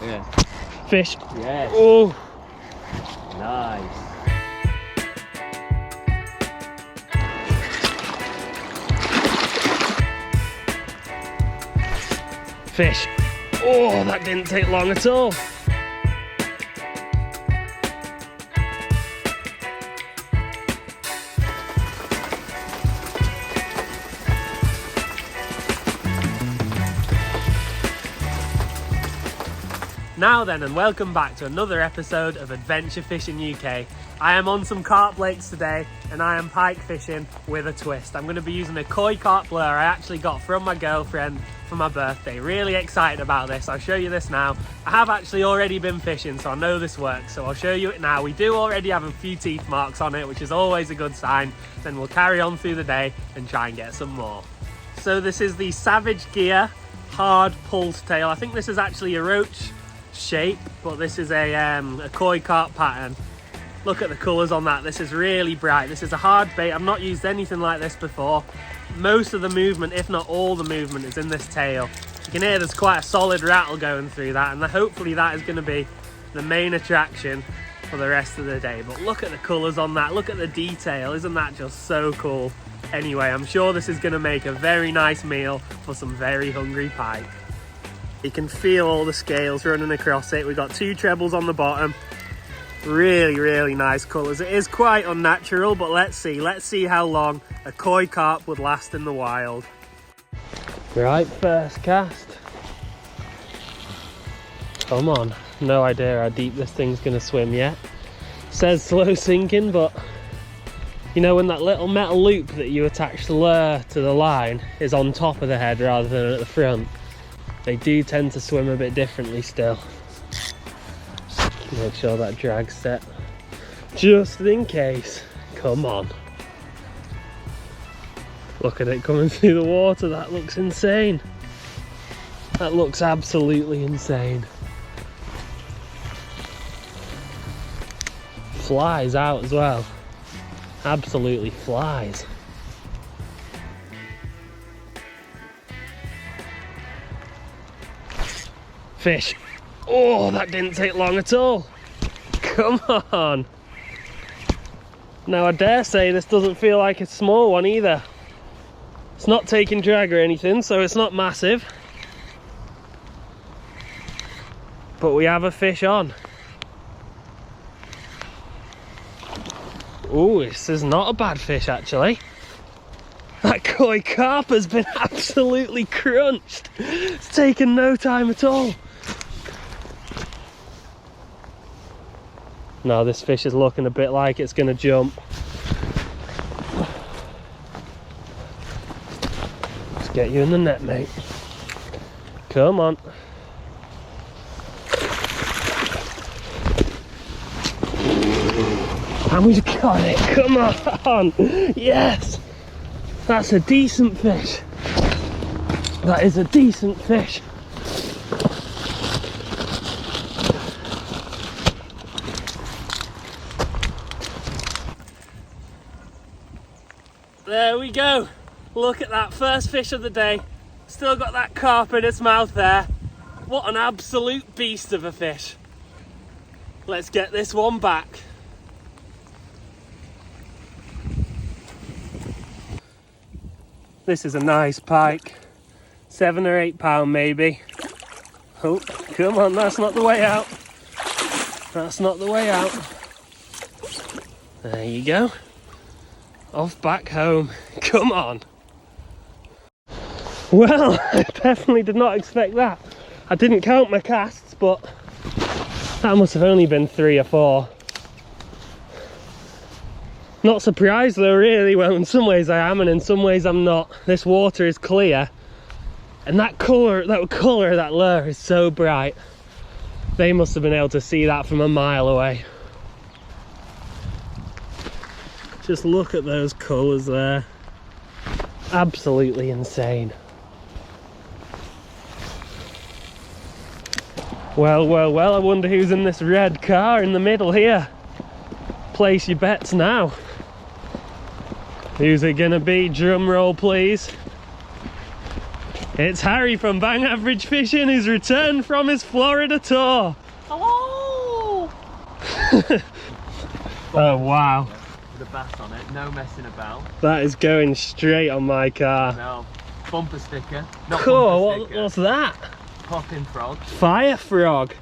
Yeah. Fish. Yes. Oh. Nice. Fish. Oh, that didn't take long at all. Now then, and welcome back to another episode of Adventure Fishing UK. I am on some carp lakes today and I am pike fishing with a twist. I'm going to be using a koi carp lure I actually got from my girlfriend for my birthday. Really excited about this. I'll show you this now. I have actually already been fishing, so I know this works, so I'll show you it now. We do already have a few teeth marks on it, which is always a good sign. Then we'll carry on through the day and try and get some more. So this is the Savage Gear hard pulse tail. I think this is actually a roach shape, but this is a koi carp pattern. Look at the colours on that. This is really bright. This is a hard bait. I've not used anything like this before. Most of the movement, if not all the movement, is in this tail. You can hear there's quite a solid rattle going through that, and hopefully that is going to be the main attraction for the rest of the day. But look at the colours on that. Look at the detail. Isn't that just so cool? Anyway, I'm sure this is going to make a very nice meal for some very hungry pike. You can feel all the scales running across it. We've got two trebles on the bottom. Really nice colours. It is quite unnatural, but let's see how long a koi carp would last in the wild. Right, first cast. Come on. No idea how deep this thing's going to swim yet. Says slow sinking, but you know when that little metal loop that you attach the lure to the line is on top of the head rather than at the front, they do tend to swim a bit differently still. Make sure that drag's set, just in case. Come on. Look at it coming through the water. That looks insane. That looks absolutely insane. Flies out as well. Absolutely flies. Fish. Oh, that didn't take long at all. Come on. Now I dare say this doesn't feel like a small one either. It's not taking drag or anything, so it's not massive. But we have a fish on. Oh, this is not a bad fish actually. That koi carp has been absolutely crunched. It's taken no time at all. Now this fish is looking a bit like it's going to jump. Let's get you in the net, mate. Come on. And we've got it. Come on. Yes. That's a decent fish. That is a decent fish. There we go. Look at that, first fish of the day. Still got that carp in its mouth there. What an absolute beast of a fish. Let's get this one back. This is a nice pike. 7 or 8 pound maybe. Oh, come on, that's not the way out. That's not the way out. There you go. Off back home. Come on. Well, I definitely did not expect that. I didn't count my casts, but that must have only been 3 or 4. Not surprised though, really. Well, in some ways I am, and in some ways I'm not. This water is clear, and that colour of that lure is so bright. They must have been able to see that from a mile away. Just look at those colours there. Absolutely insane. Well, I wonder who's in this red car in the middle here. Place your bets now. Who's it gonna be? Drum roll, please. It's Harry from Bang Average Fishing who's returned from his Florida tour. Hello! Oh wow. With a bass on it, no messing about. That is going straight on my car. No. Bumper sticker. Not Cool, bumper sticker. what's that? Popping frog. Fire frog.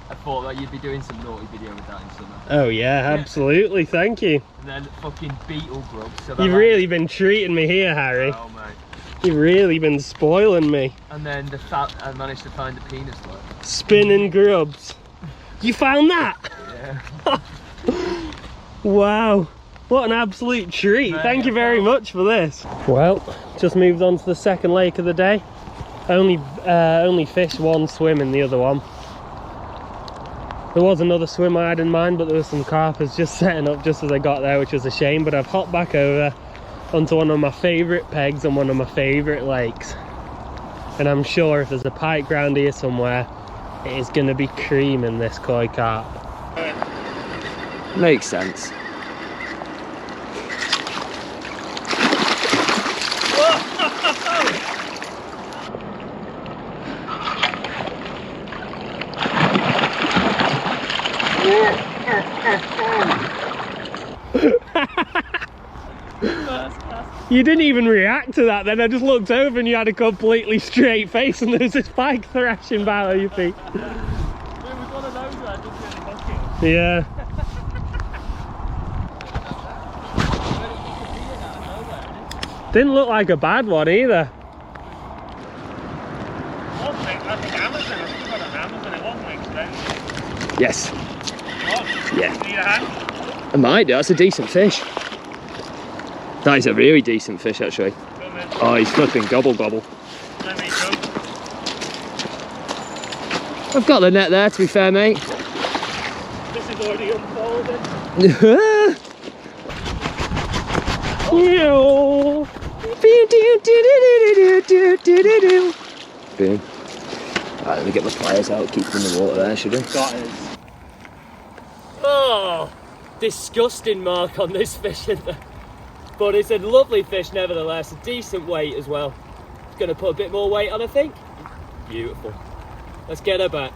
I thought that you'd be doing some naughty video with that in summer. Oh yeah, absolutely, thank you. And then fucking beetle grub. So You've really been treating me here, Harry. Oh mate. You've really been spoiling me. And then I managed to find the penis look. Spinning grubs. You found that? Yeah. Wow. What an absolute treat. Thank you very much for this. Well, just moved on to the second lake of the day. Only fished one swim in the other one. There was another swim I had in mind, but there was some carpers just setting up just as I got there, which was a shame. But I've hopped back over onto one of my favourite pegs on one of my favourite lakes. And I'm sure if there's a pike round here somewhere, it is going to be creaming this koi carp. Makes sense. You didn't even react to that then. I just looked over and you had a completely straight face and there was this pike thrashing about at your feet. It was one of those where I just really hooked it. Yeah. Didn't look like a bad one either. I think Amazon, I think I got it on Amazon, it wasn't expensive. Yes. What? Yeah. Need a hand? I might do. That's a decent fish. That is a really decent fish actually. Come in. Oh, he's flipping gobble gobble. Let me go. I've got the net there to be fair, mate. This is already unfolded. Boom. Right, let me get my pliers out, keep them in the water there, should I? Got it. Oh, disgusting mark on this fish, isn't there? But it's a lovely fish nevertheless, a decent weight as well. It's going to put a bit more weight on, I think. Beautiful. Let's get her back.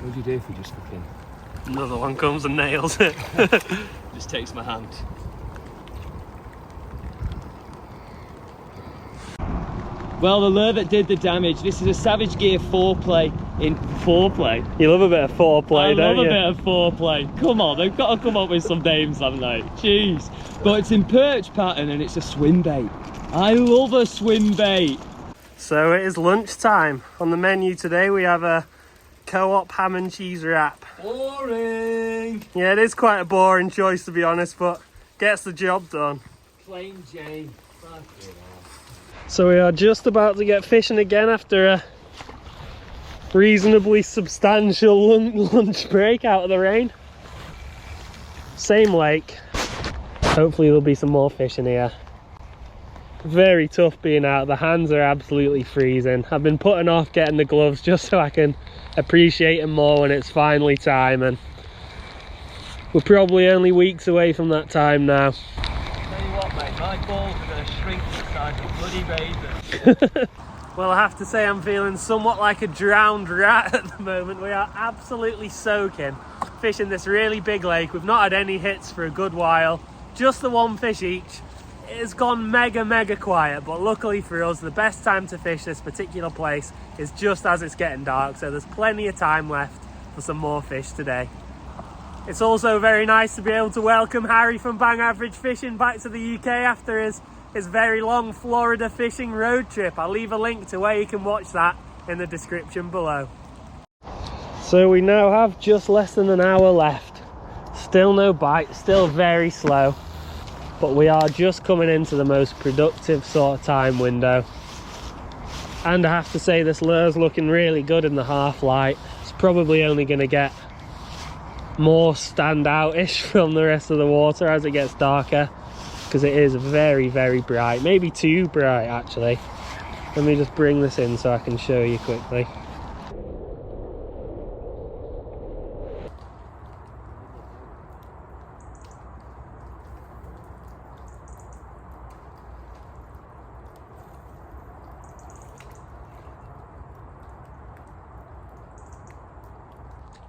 What would you do if you just fucking... Another one comes and nails it. just takes my hand? Well, the lure that did the damage. This is a Savage Gear foreplay in foreplay. You love a bit of foreplay, don't you? I love a bit of foreplay. Come on, they've got to come up with some names, haven't they? Jeez. But it's in perch pattern and it's a swim bait. I love a swim bait. So it is lunchtime. On the menu today we have a Co-op ham and cheese wrap. Boring. Yeah, it is quite a boring choice to be honest, but gets the job done. Plain Jane. So we are just about to get fishing again after a reasonably substantial lunch break out of the rain. Same lake. Hopefully there'll be some more fish in here. Very tough being out. The hands are absolutely freezing. I've been putting off getting the gloves just so I can appreciate them more when it's finally time, and we're probably only weeks away from that time now. Tell you what, mate, my balls are going to shrink to the size of bloody razor. Well, I have to say I'm feeling somewhat like a drowned rat at the moment. We are absolutely soaking, fishing this really big lake. We've not had any hits for a good while, just the one fish each. It's gone mega quiet, but luckily for us, the best time to fish this particular place is just as it's getting dark, so there's plenty of time left for some more fish today. It's also very nice to be able to welcome Harry from Bang Average Fishing back to the UK after his very long Florida fishing road trip. I'll leave a link to where you can watch that in the description below. So we now have just less than an hour left. Still no bite, still very slow. But we are just coming into the most productive sort of time window. And I have to say this lure's looking really good in the half light. It's probably only going to get more stand out-ish from the rest of the water as it gets darker, because it is very bright, maybe too bright actually. Let me just bring this in so I can show you quickly.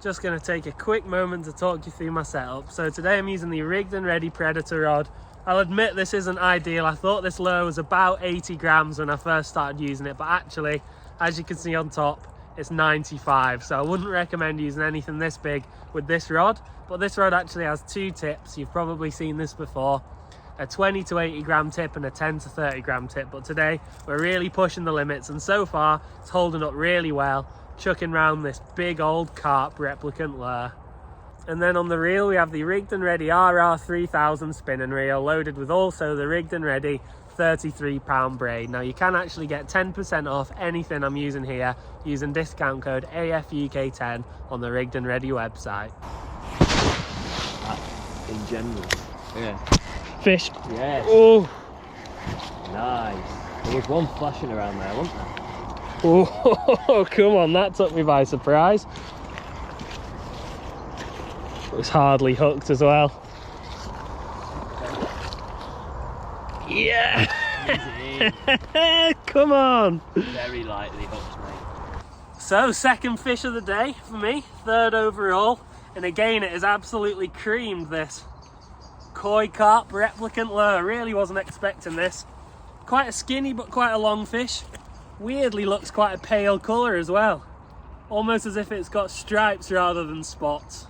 Just going to take a quick moment to talk you through my setup. So today I'm using the Rigged and Ready Predator rod. I'll admit this isn't ideal. I thought this lure was about 80 grams when I first started using it, but actually, as you can see on top, it's 95. So I wouldn't recommend using anything this big with this rod, but this rod actually has two tips. You've probably seen this before. A 20 to 80 gram tip and a 10 to 30 gram tip, but today we're really pushing the limits, and so far it's holding up really well, chucking round this big old carp replicant lure. And then on the reel we have the Rigged and Ready RR3000 spinning reel, loaded with also the Rigged and Ready 33-pound braid. Now you can actually get 10% off anything I'm using here using discount code AFUK10 on the Rigged and Ready website. In general. Yeah. Fish. Yes. Oh. Nice. There was one flashing around there, wasn't there? Oh, come on, that took me by surprise. It was hardly hooked as well. Yeah. Come on. Very lightly hooked, mate. So, second fish of the day for me, third overall. And again, it is absolutely creamed, this koi carp replicant lure. Really wasn't expecting this. Quite a skinny but quite a long fish. Weirdly looks quite a pale colour as well. Almost as if it's got stripes rather than spots.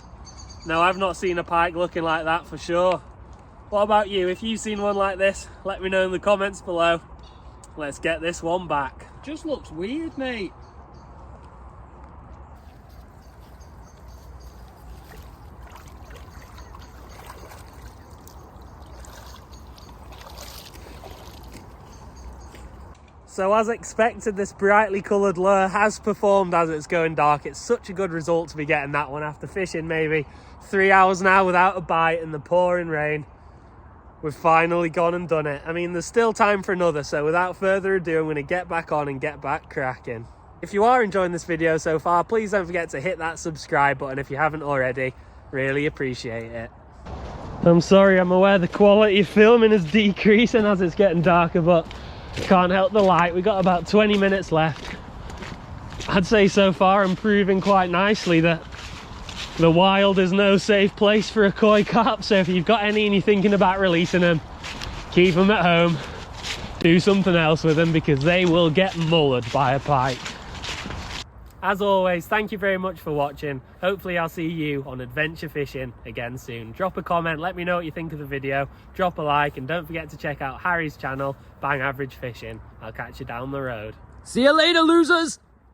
No, I've not seen a pike looking like that for sure. What about you? If you've seen one like this, let me know in the comments below. Let's get this one back. Just looks weird, mate. So as expected, this brightly coloured lure has performed as it's going dark. It's such a good result to be getting that one after fishing maybe 3 hours now without a bite in the pouring rain. We've finally gone and done it. I mean, there's still time for another, so without further ado, I'm going to get back on and get back cracking. If you are enjoying this video so far, please don't forget to hit that subscribe button if you haven't already. Really appreciate it. I'm sorry, I'm aware the quality of filming is decreasing as it's getting darker, but can't help the light. We've got about 20 minutes left. I'd say so far I'm proving quite nicely that the wild is no safe place for a koi carp, so if you've got any and you're thinking about releasing them, keep them at home. Do something else with them because they will get mullered by a pike. As always, thank you very much for watching. Hopefully I'll see you on adventure fishing again soon. Drop a comment, let me know what you think of the video, drop a like, and don't forget to check out Harry's channel, Bang Average Fishing. I'll catch you down the road. See you later, losers!